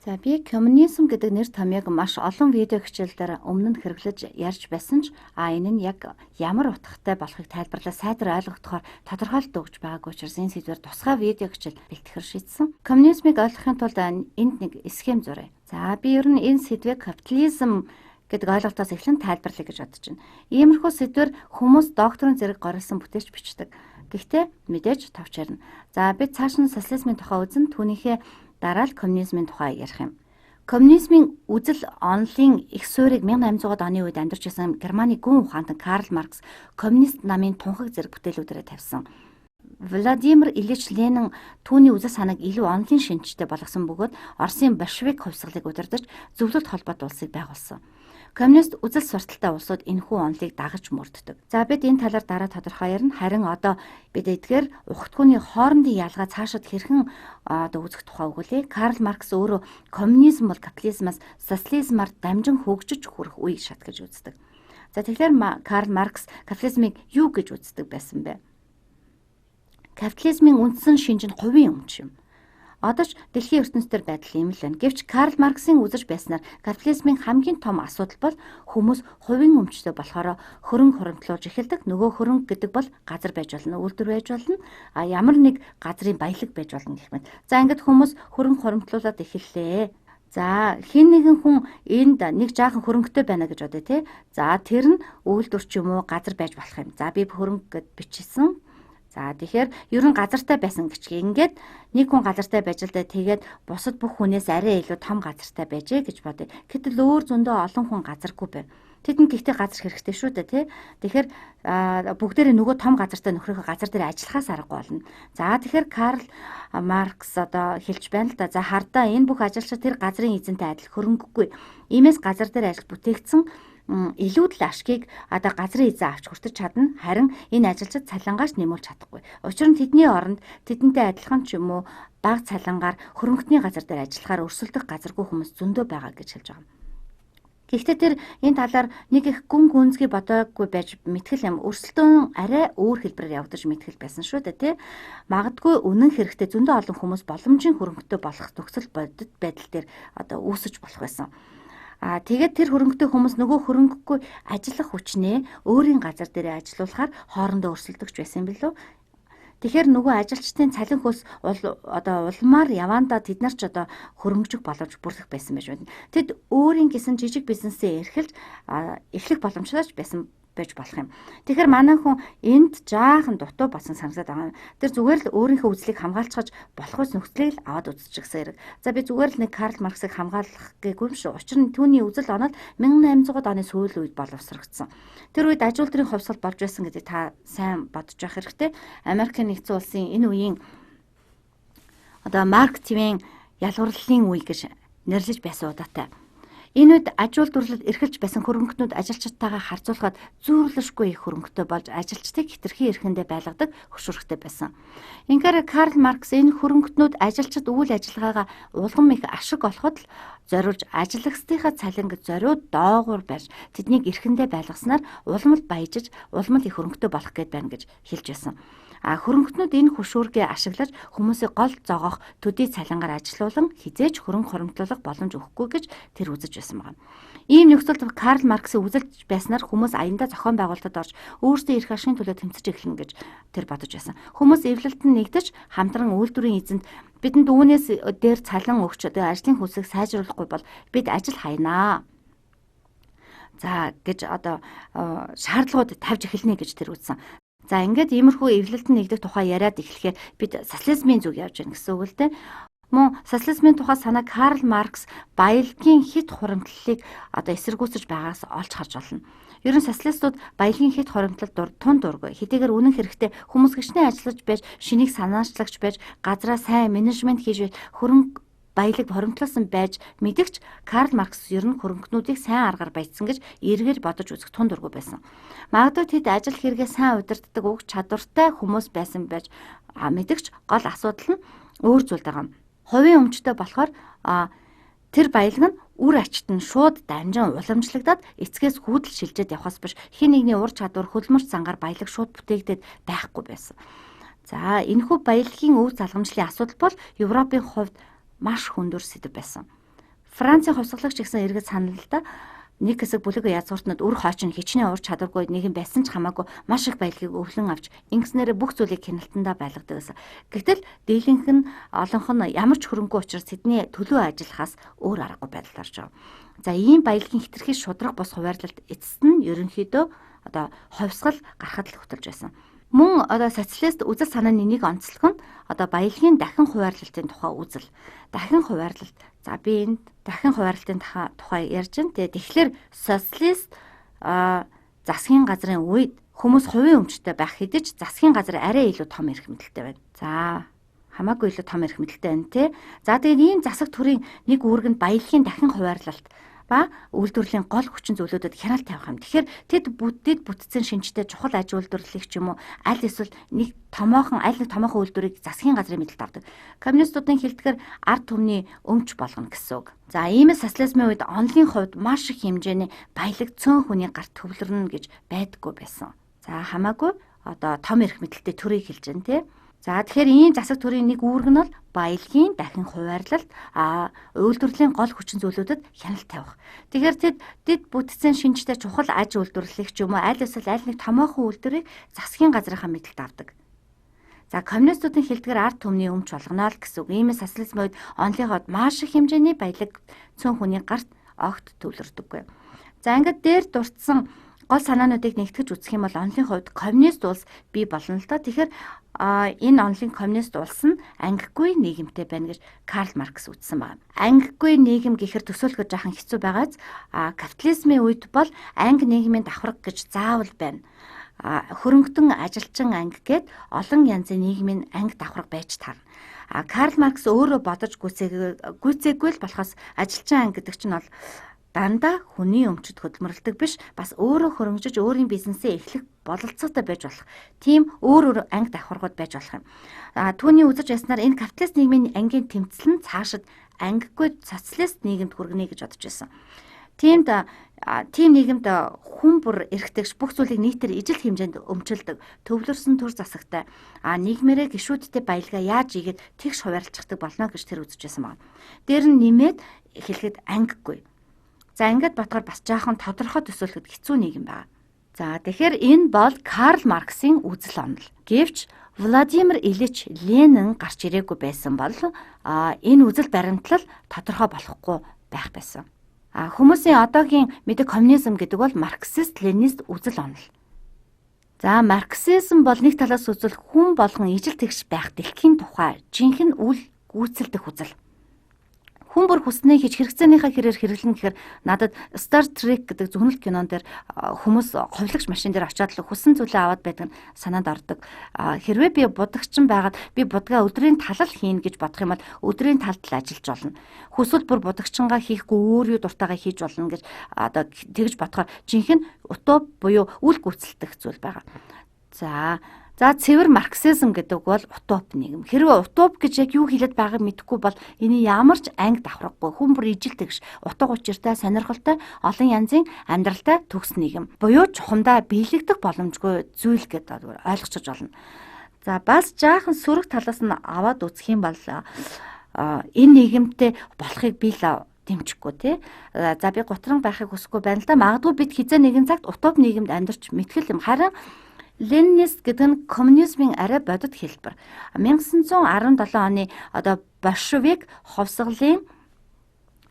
За би коммунизм гэдэг нэр томьёог маш олон видео хичээлээр өмнө нь хэрэглэж ярьж байсан ч энэ нь яг ямар утгатай болохыг тайлбарлаж сайтар ойлгохдохоор тодорхойлт өгч байгаагүй учраас энэ сэдвээр тусгай видео хичээл бэлтгэхэр шийдсэн. Коммунизмыг ойлгохын тулд энд нэг схем зуръя. За би ер нь энэ сэдвийг капитализм гэдэг ойлголтоос эхлэн тайлбарлая гэж бодож байна. Иймэрхүү сэдвэр хүмүүс докторийн зэрэг горилсан бүтээч бичдэг. Гэхдээ мэдээж товч ярина. За бид цааш нь социализмын тухай үзэн түүнийхээ дараа л коммунизмын тухай ярих юм. Коммунизмын үзэл онолын их суурийг 1800-аад оны үед амьдарч байсан Германы гүн ухаантан Карл Маркс коммунист намын тунхаг зэрэг бүтээлүүдээр тавьсан. Владимир Ильич Ленин түүний үзэл санааг илүү онолын шинжтэй болгосон бөгөөд Оросын большевик хувьсгалыг удирдах зөвлөлт холбоот улсыг байгуулсан. Коммунист үзэл сурталтай улсууд энэхүү онолыг дагаж мөрддөг. За бид энэ талаар дараа тодорхой ярина. Харин одоо бид эдгээр ухтгууны хоорондын ялгаа цаашид хэрхэн үзэх тухай өгүүлье. Карл Маркс өөрөө коммунизм бол капитализмаас социализмаар дамжин хөгжиж хүрэх үе шат гэж үздэг. За тэгэхээр Карл Маркс капитализмыг юу гэж үздэг байсан бэ? Капитализмын үндсэн шинж нь хувийн өмч юм. Одоо ч дэлхийн ертөнцийн байдал ийм л байна. Гэвч Карл Марксийн үзэж байснаар капитализмын хамгийн том асуудал бол хүмүүс хувийн өмчтэй болохоор хөрөнгө хуримтлуулж эхэлдэг. Нөгөө хөрөнгө гэдэг бол газар байж болно, үйлдвэр байж болно, ямар нэг газрын баялаг байж болно гэх мэт. За ингээд хүмүүс хөрөнгө хуримтлуулаад эхэллээ. За хэн нэгэн хүн энд нэг жаахан хөрөнгөтэй байна гэж бодъё те. За тэр нь үйлдвэр ч юм уу газар байж болох юм. За би хөрөнгө гэд бичсэн. За тэгэхээр ер нь газартай байсан гэж ингээд нэг хүн газартай байж л да тэгээд бусад бүх хүнээс арай илүү том газартай байжээ гэж бодъё. Гэтэл өөр зөндөө олон хүн газаргүй байв. Тэдэнд гэхдээ газар хэрэгтэй шүү дээ тий. Тэгэхээр бүгдээрээ нөгөө том газартай нөхрийнхөө газар дээр ажиллахаас аргагүй болно. За тэгэхээр Карл Маркс одоо хэлж байна л да. За хардаа энэ бүх ажилчид тэр газрын эзэнтэй адил хөрөнгөгүй. Иймээс газар дээр ажил бүтээгдсэн илүүдл ашгийг одоо газрын эзэн авч хүртэж чадна. Харин энэ ажилчид цалингаас нэмүүлж чадахгүй. Учир нь тэдний оронд тэдэнтэй адилхан ч юм уу бага цалингаар хөрөнгөний газар дээр ажиллахаар өрсөлдөх газаргүй хүмүүс зөндөө байгаа гэж хэлж байгаа юм. Гэхдээ тэр энэ талаар нэг их гүн гүнзгий бодоогүй байж мэтгэл юм. Өрсөлдөөн арай өөр хэлбэрээр явагдаж мэтгэл байсан шүү дээ тий. Магадгүй үнэн хэрэгтээ зөндөө олон хүмүүс боломжийн хөрөнгөтэй болох төгсөл бодит байдал дээр одоо үүсэж болох байсан. Тэгээд тэр хөрөнгөтэй хүмүүс нөгөө хөрөнгөгүй ажиллах хүчнээ өөрийн газар дээр ажилуулахаар хоорондоо өрсөлдөгч байсан юм билүү. Тэгэхээр нөгөө ажилчдын цалин хөлс одоо улмаар явандаа тэд нар ч одоо хөрөнгөжих боломж бүрдэх байсан байж байна. Тэд өөрийн гэсэн жижиг бизнесээ эрхэлж эхлэх боломжтой ч байсан байж болох юм. Тэгэхээр манай хүн энд жаахан дутуу басан санагдаад байгаа. Тэр зүгээр л өөрийнхөө үзлийг хамгаалцгаж болох ус нөхцөлийг л аваад үзчихсэн хэрэг. За би зүгээр л нэг Карл Марксыг хамгаалах гээгүй юм шүү. Учир нь түүний үзэл онол 1800-аад оны сүүлийн үед боловсрогдсон. Тэр үед аж үйлдвэрийн хувьсгал болж байсан гэдэг та сайн бодож байх хэрэгтэй. Америкийн нэгдсэн улсын энэ үеийн одоо Марк Твен ялгуурлалын үе гэж нэрлэж байсан удаатай. Энэ үед аж үйлдвэрлэлд эрхэлж байсан хөрөнгөнүүд ажилчдтайгаа харьцуулахад зүйрлэшгүй их хөрөнгөтэй болж ажилчдыг хэтэрхий эрхэндээ байлгадаг хөшүүрэгтэй байсан. Инхээр Карл Маркс энэ хөрөнгөнүүд ажилчид үйл ажиллагаагаа улгам их ашиг олоход л зориулж ажиллагчдынхаа цалинг зориуд доогуур барьж тэднийг эрхэндээ байлгаснаар улмал баяжиж улмал их хөрөнгөтэй болох гээд байна гэж хэлж байсан. Хөрөнгөнүүд энэ хөшүүргээ ашиглаж хүмүүсийг гол зогоох төдий цалингаар ажилуулан хизээч хөрөнгө хуримтлуулах боломж өгөхгүй гэж тэр үзэж байсан байна. Ийм нөхцөлд Карл Марксийн үзэлж байснаар хүмүүс аяндаа зохион байгуулалтад орж өөрсдөө эрх ашигын төлөө тэмцэж эхлэнэ гэж тэр бодож байсан. Хүмүүс эвлэлтэнд нэгдэж хамтран үйлдвэрийн эзэнд бидэнд үүнээс дээр цалин өгч ажлын хөлсийг сайжруулахгүй бол бид ажил хаянаа. За гэж одоо шаардлагууд тавьж эхэлнэ гэж тэр үзсэн. За ингээд иймэрхүү эвлэлтэнд нэгдэх тухай яриад эхлэхээр бид социализмын зүг явж байна гэсэн үг л дээ. Мөн социализмын тухай санаа Карл Маркс баялагын хит хуримтлалыг одоо эсэргүүцэж байгаас олж харж болно. Ер нь социалистууд баялагын хит хуримтлалд тун дургүй. Хэдийгээр үнэн хэрэгтээ хүмүүс гişний ажиллаж байж, шинийг санаачлагч байж, газраа сайн менежмент хийж хөрөнгө баялаг хоримтлуулсан байж мэдэгч Карл Маркс ер нь хөрөнгөнүүдийг сайн аргаар баяжсан гэж эргэж бодож үзэх тун дургүй байсан. Магадгүй тэд ажил хэрэгээ сайн удирддаг уг чадвартай хүмүүс байсан байж мэдэгч гол асуудал нь өөр зүйл байгаа юм. Хувийн өмчтэй болохоор тэр баялаг нь үр ачт нь шууд дамжин уламжлагдаад эцгээс хүүдэл шилжээд явхаас биш хэн нэгний ур чадвар хөлмөрч зангаар баялаг шууд бүтээгдээд байхгүй байсан. За энэхүү баялагын өв залгамжлалын асуудал бол Европын хувьд маш хүндүр сэдэв байсан. Францын хувьсгалагч гэсэн иргэд санал л да. Нэг хэсэг бүлэг язгууртнууд үр хооч нь хичнээн ур чадваргүй нэгэн байсан ч хамаагүй маш их баялагийг өвлөн авч ингэснээр бүх зүйлийг хяналтандаа байлгадаг гэсэн. Гэтэл дийлэнх нь олонх нь ямар ч хөрөнгө учраас тэдний төлөө ажиллахаас өөр аргагүй байдалд орж байгаа. За ийм баялагын хэтэрхий шудраг бос хуваарлалт эцэст нь ерөнхийдөө одоо хувьсгал гарахад л хөтөлж байсан. Мөн одоо социалист үзэл санааны нэг онцлог нь одоо баялагын дахин хуваарлалтын тухай үзэл. Дахин хуваарлалт. За би энд дахин хуваарлалтын тухай ярьж байна. Тэгэхээр социалист засгийн газрын үед хүмүүс хувийн өмчтэй байх хэдий ч засгийн газар арай илүү том эрх мэдэлтэй байна. За хамаагүй илүү том эрх мэдэлтэй байна тий. За тэгээд ийм засаг төрийн нэг үүргэнд баялагын дахин хуваарлалт ба үйлдвэрлэлийн гол хүчин зүйлүүдэд хяналт тавих юм. Тэгэхээр тэд бүтцэн шинжтэй чухал аж үйлдвэрлэлийг ч юм уу аль эсвэл нэг томоохон үйлдвэрийг засгийн газрын мэдэлд авдаг. Коммунистуудын хэлдгээр ард түмний өмч болгоно гэсэн үг. За иймээс социализмын үед онлын хувьд маш их хэмжээний баялаг цөөн хүний гарт төвлөрнө гэж байдаггүй байсан. За хамаагүй одоо том эрх мэдэлтэй төрийг хэлж байна тий. За тэгэхээр ийм засаг төрийн нэг үүрэг нь бол баялагын дахин хуваарлалт үйлдвэрлэлийн гол хүчин зүйлүүдэд хяналт тавих. Тэгэхээр тэд бүтцэн шинжтэй чухал аж үйлдвэрлэлийг ч юм уу аль эсвэл аль нэг томоохон үйлдвэрийг засгийн газрынхаа мэдэлд авдаг. За коммунистуудын хэлдгээр ард түмний өмч болгоно л гэсэн үг. Иймээс социализмын үед онлын хувьд маш их хэмжээний баялаг цөөн хүний гарт огт төвлөрдөггүй. За ингээд дээр дурдсан гол санаануудыг нэгтгэж үзэх юм бол онлын хувьд коммунист улс бий болно л доо. Тэгэхээр энэ онлын коммунист улс нь ангигүй нийгэмтэй байна гэж Карл Маркс үзсэн байна. Ангигүй нийгэм гэхэр төсөөлөхөд жаахан хэцүү байгааз капитализмын үед бол анги нийгмийн давхарга гэж заавал байна. Хөрөнгөтөн ажилчин анги гээд олон янзын нийгмийн анги давхарга байж таарна. Карл Маркс өөрөө бодож гүйцээгүй л болохоос ажилчин анги гэдэг чинь бол дандаа хүний өмчөд хөдөлмөрлөдөг биш, бас өөрөө хөрөнгөж өөрийн бизнесээ эхлэх бололцоотой байж болох. Тийм өөр анги давхаргууд байж болох юм. Түүний үзэж байснаар энэ капиталист нийгмийн ангийн тэмцэл нь цаашид ангигүй социалист нийгэмд хүргэнэ гэж бодож байсан. Тийм нийгэмд хүн бүр эрхтэгч бүх зүйлийг нийтээр ижил хэмжээнд өмчилдөг, төвлөрсөн төр засагтай нийгмээрээ гишүүдтэй баялгаа яаж игээд тэгш хуваарлцдаг болно гэж тэр үзэж байсан байна. Дээр нь нэмээд хэлэхэд ангигүй. За ингээд бодохоор бас жаахан тодорхой төсөөлөхөд хэцүү нийгэм байна. За тэгэхээр энэ бол Карл Марксийн үзэл онол. Гэвч Владимир Ильич Ленин гарч ирээгүй байсан бол энэ үзэл баримтлал тодорхой болохгүй байх байсан. Хүмүүсийн одоогийн мэдээ коммунизм гэдэг бол марксист-ленинист үзэл онол. За марксизм бол нэг талаас үзвэл хүн болгон ижил тэгш байх дэлхийн тухай жинхэнэ үл гүйцэлдэх үзэл. Хүн бүр хүснээ хийж хэрэгцээнийхээ хэрээр хэрэглэн гэхээр надад Star Trek гэдэг зөвхөн кинон дээр хүмүүс ховлогч машин дээр очиад л хүссэн зүйлээ аваад байдаг нь санаанд ордог. Хэрвээ би будагчин байгаад би будгаа өдрийн талал хийн гэж бодох юм бол өдрийн талд л ажиллаж болно. Хүсвэл бүр будагчингаа хийхгүй өөр юу дуртайгаа хийж болно гэж одоо тэгж бодохоор жинхэнэ утоп буюу үл гүйцэлдэх зүйл байгаа. За цэвэр марксизм гэдэг бол утоп нийгэм. Хэрвээ утоп гэж яг юу хэлээд байгааг мэдэхгүй бол энэ ямар ч анги давхраггүй хүн бүр ижил тэгш утга учиртай, сонирхолтой, олон янзын амьдралтай төгс нийгэм. Буюу чухамдаа биелэгдэх боломжгүй зүйл гэдээ ойлгочих болно. За бас жаахан сөрөг талаас нь аваад үзэх юм бол энэ нийгэмтэй болохыг би л дэмжихгүй тий. За би гутран байхыг хүсэхгүй байна л да. Магадгүй бид хизээ нэгэн цагт утоп нийгэмд амьдарч мэтгэл юм. Харин Ленинист гэдэг нь коммунизмын арай бодит хэлбэр. 1917 оны одоо большевик хувьсгалын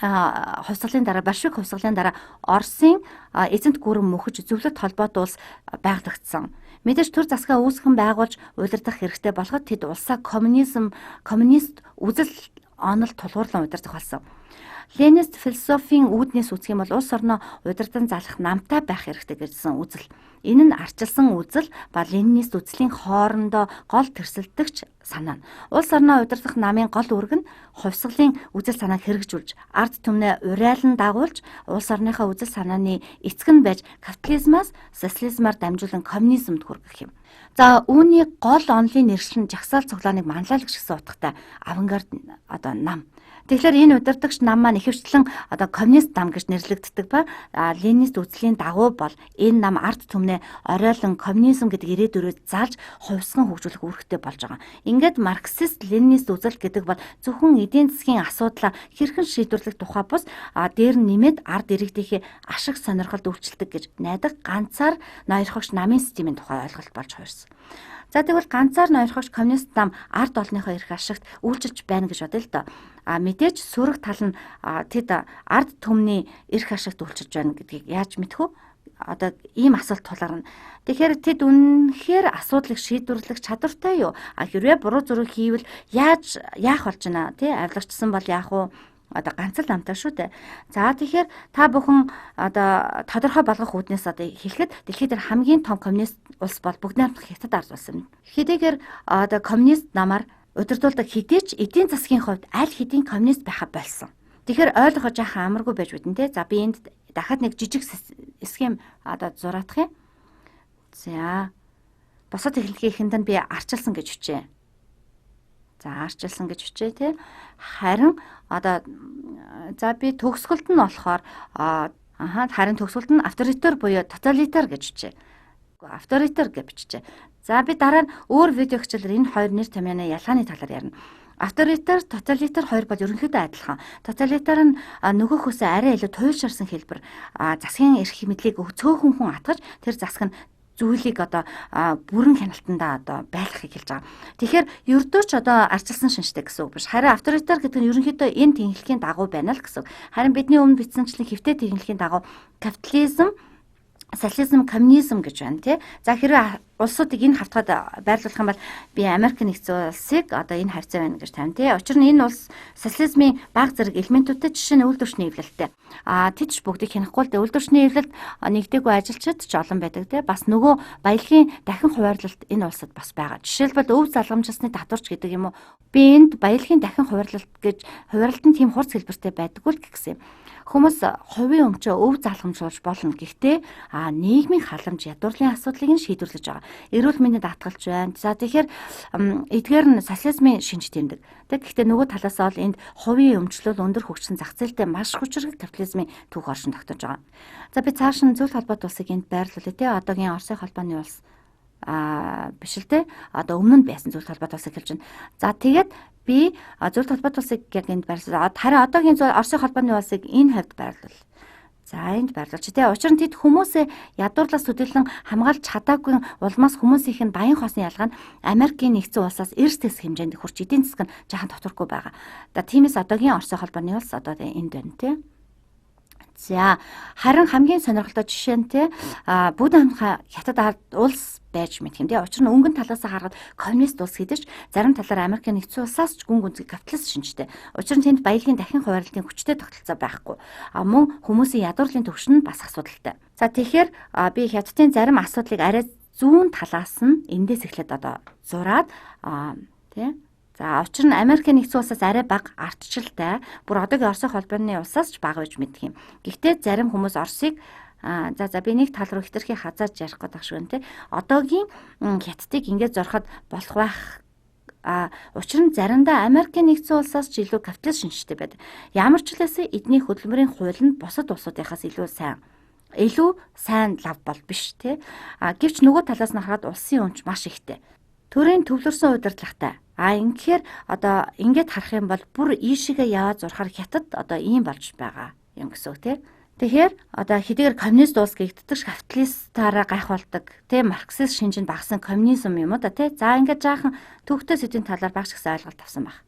дараа Оросын эзэнт гүрэн мөхөж зөвлөлт холбоотой улс байгуулагдсан. Мэдээж төр засгаа үүсгэн байгуулж удирдах хэрэгтэй болоход тэд улсаа коммунист үзэл онол тулгуурлан удирдах болсон. Ленинист философийн үүднээс үзэх юм бол улс орноо удирдан залах намтай байх хэрэгтэй гэсэн үзэл. Энэ нь арчилсан үзэл ба ленинист үзлийн хоорондоо гол тэрсэлдэгч санаа. Улс орноо удирдах намын гол үүрэг нь хувьсгалын үзэл санааг хэрэгжүүлж, ард түмнээ урайлан дагуулж, улс орныхоо үзэл санааны эцэг нь байж капитализмаас социализмаар дамжуулан коммунизмд хүргэх юм. За үүний гол онлын нэршил нь жагсаал цуглааныг манлайлагч гэсэн утгатай авангард одоо нам. Тэгэхээр энэ удирдагч нам маань ихэвчлэн одоо коммунист нам гэж нэрлэгддэг ба ленинист үзлийн дагуу бол энэ нам ард түмнээ оройлон коммунизм гэдэг ирээдүрөө зааж хувьсган хөгжүүлэх үүрэгтэй болж байгаа. ингээд марксист ленинист үзэл гэдэг бол зөвхөн эдийн засгийн асуудлаа хэрхэн шийдвэрлэх тухай бус дээр нь нэмээд ард иргэдийнхээ ашиг сонирхолд үйлчлдэг гэж найдаг ганцаар ноёрхогч намын системийн тухай ойлголт болж хуурсан. За тэгвэл ганцаар ноёрхогч коммунист нам ард олонныхоо эрх ашигт үйлчилж байна гэж бодъё л доо. Мэдээж сөрөг тал нь тэд ард түмний эрх ашигт үйлчилж байна гэдгийг яаж мэдэх вэ? Одоо ийм асуулт тулгарна. Тэгэхээр тэд үнэхээр асуудлыг шийдвэрлэх чадвартай юу? Хэрвээ буруу зураг хийвэл яах болж байна? Авлагчсан бол яах вэ? Одоо ганц л намтай шүү дээ. За тэгэхээр та бүхэн одоо тодорхой болгох үүднээс одоо хэлэхэд дэлхийд дээр хамгийн том коммунист улс бол бүгд найрамдах Хятад ард улс юм. Хэдийгээр одоо коммунист намаар удирдуулдаг хэдий ч эдийн засгийн хувьд аль хэдийн коммунист байха болсон. Тэгэхээр ойлгоход жаахан амаргүй байж бидэн те. За би энд дахиад нэг жижиг схем одоо зураадах юм. За босод технологийн эхэнд нь би арчилсан гэж хүчээ. За арчилсан гэж хүчээ те. Харин одоо за би төгсгөлд нь болохоор харин төгсгөлд нь авторитар буюу тоталитар гэж хүчээ. Авторитар гэж бичжээ. За би дараа нь өөр видео хичээлээр энэ хоёр нэр томьёоны ялгааны талаар ярина. Авторитар, тоталитар хоёр бол ерөнхийдөө адилхан. Тоталитар нь нөгөөхөөсөө арай илүү туйлширсан хэлбэр засгийн эрх мэдлийг цөөхөн хүн атгаж тэр засаг нь зүйлийг одоо бүрэн хяналтандаа одоо байлгахыг хэлж байгаа. Тэгэхээр ердөө ч одоо арчилсан шинжтэй гэсэн үг биш. Харин авторитар гэдэг нь ерөнхийдөө энэ тэнхлэхийн дагуу байна л гэсэн үг. Харин бидний өмнө бичсэнчлэн хэвтэ тэнхлэхийн дагуу капитализм, социализм, коммунизм гэж байна тий. За хэрвээ улсуудыг энэ хавтгад байрлуулах юм бол би Америк нэгдсэн улсыг одоо энэ хавцаа байна гэж тавина тий. Учир нь энэ улс социализмын баг зэрэг элементүүдтэй жишээ нь үйлдвэрчний эвлэлтэй. Тэд ч бүгдийг хянахгүй л дээ. Үйлдвэрчний эвлэлд нэгдээгүй ажилчид ч олон байдаг тий. Бас нөгөө баялагын дахин хуваарлалт энэ улсад бас байгаа. Жишээлбэл өв залгамжлсны татварч гэдэг юм уу. Би энд баялагын дахин хуваарлалт гэж хуваарлалт нь тийм хурц хэлбэртэй байдаггүй л гэсэн юм. Хүмүүс хувийн өмчөө өв залгамжуулж болно. Гэхдээ нийгмийн халамж ядуурлын асуудлыг нь шийдвэрлэж байгаа. Эрүүл мэндэд атгалж байна. За тэгэхээр эдгээр нь социализмын шинж тэмдэг. Гэхдээ нөгөө талаас бол энд хувийн өмчлөл өндөр хөгжсөн зах зээлтэй маш хүчрэг капитализмын түүх оршин тогтож байгаа. За би цааш нь зөвлөлт холбоот улсыг энд байрлуулъя те. Одоогийн Оросын холбооны улс биш л те. Одоо өмнө нь байсан зөвлөлт холбоот улсыг хэлж байна. За тэгээд би зөвлөлт холбоот улсыг яг энд байрлуулъя. Харин одоогийн Оросын холбооны улсыг энэ хавьд байрлуул. За энд байрлуулж тий. Учир нь тэд хүмүүсээ ядуурлаас төдийлөн хамгаалж чадаагүй улмаас хүмүүсийнх нь баян хосны ялгаа нь Америкийн нэгдсэн улсаас эрсдэс хэмжээнд хүрч эдийн засаг нь жаахан тодорхойгүй байгаа. За тиймээс одоогийн Оросын холбооны улс одоо энд байна тий. За харин хамгийн сонирхолтой жишээ нь те бүгд хамтхан Хятад ард улс байж мэдэх юм тий. Учир нь өнгөн талаас харахад коммунист улс гэдэж зарим талаар Америкийн нэгдсэн улсаас ч гүн гүнзгий капиталист шинжтэй. Учир нь тэнд баялагын дахин хуваарлалтын хүчтэй тогтолцоо байхгүй. Мөн хүмүүсийн ядуурлын төвшин нь бас асуудалтай. За тэгэхээр би Хятадын зарим асуудлыг арай зүүн талаас нь эндээс эхлээд одоо зураад тий. За учир нь Америкийн нэгдсэн улсаас арай бага ардчилтай, бүр одоогийн Оросын холбооны улсаас ч бага гэж мэддэг юм. Гэхдээ зарим хүмүүс Оросыг за би нэг тал руу хэтэрхий хазааж ярих гэдэг шиг байна те. Одоогийн Хятадыг ингэж зороход болох байх. Учир нь заримдаа Америкийн нэгдсэн улсаас ч илүү капиталист шинжтэй байдаг. Ямар ч хэлээсээ эдний хөдөлмөрийн хууль нь бусад улсуудынхаас илүү сайн лав бол биш те. Гэвч нөгөө талаас нь харахад улсын өмч маш ихтэй. Төрийн төвлөрсөн удирдлагатай. Ингэхээр одоо ингээд харах юм бол бүр ийшээгээ яваад зурхаар Хятад одоо ийм болж байгаа юм гэсэн үг тийм. Тэгэхээр одоо хэдийгээр коммунист улс гэгддэг капиталистаараа гайхуулдаг тийм марксист шинжинд багсан коммунизм юм уу да тийм. За ингээд жаахан төвхтэй сэдвийн талаар багш гэсэн ойлголт авсан баг.